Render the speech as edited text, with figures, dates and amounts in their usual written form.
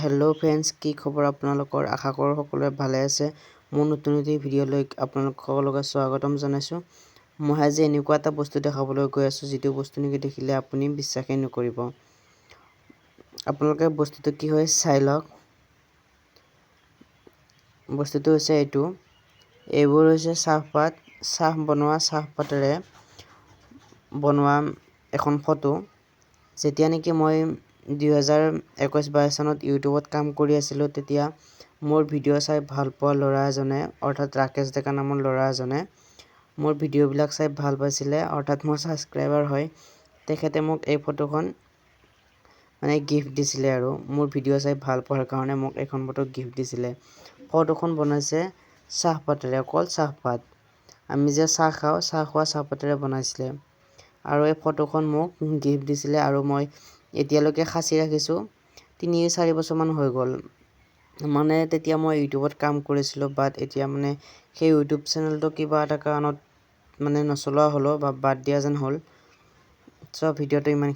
Hello' friends, কি খবৰ আপোনালোকৰ? আশা কৰোঁ সকলোৱে ভালে আছে। মোৰ নতুন ভিডিঅ'লৈ আপোনালোক সকলোকে স্বাগতম জনাইছোঁ। মই আজি এনেকুৱা এটা বস্তু দেখাবলৈ গৈ আছোঁ, যিটো বস্তু নেকি দেখিলে আপুনি বিশ্বাসেই নকৰিব। আপোনালোকে বস্তুটো কি হয় চাই লওক। বস্তুটো হৈছে এইবোৰ হৈছে চাহপাত, চাহপাতেৰে বনোৱা এখন ফটো। যেতিয়া নেকি মই 2021-22 চনত ইউটিউবত কাম কৰি আছিলোঁ, তেতিয়া মোৰ ভিডিঅ' চাই ভাল পোৱা ল'ৰা এজনে, অৰ্থাৎ ৰাকেশ ডেকা নামৰ ল'ৰা এজনে মোৰ ভিডিঅ'বিলাক চাই ভাল পাইছিলে, অৰ্থাৎ মোৰ ছাবস্ক্ৰাইবাৰ হয়। তেখেতে মোক এই ফটোখন গিফ্ট দিছিলে আৰু মোৰ ভিডিঅ' চাই ভাল পোৱাৰ কাৰণে মোক এইখন ফটো গিফ্ট দিছিলে। ফটোখন বনাইছে চাহপাতেৰে, অকল চাহপাত। আমি যে চাহ খাওঁ, চাহ খোৱা চাহপাতেৰে বনাইছিলে আৰু এই ফটোখন মোক গিফ্ট দিছিলে। আৰু মই এতিয়ালৈকে সাঁচি ৰাখিছোঁ, 3-4 বছৰমান হৈ গ'ল। তেতিয়া মই ইউটিউবত কাম কৰিছিলোঁ, বাট এতিয়া সেই ইউটিউব চেনেলটো কিবা এটা কাৰণত নচলোৱা হ'লো বা বাদ দিয়া যেন হ'ল। চ' ভিডিঅ'টো ইমান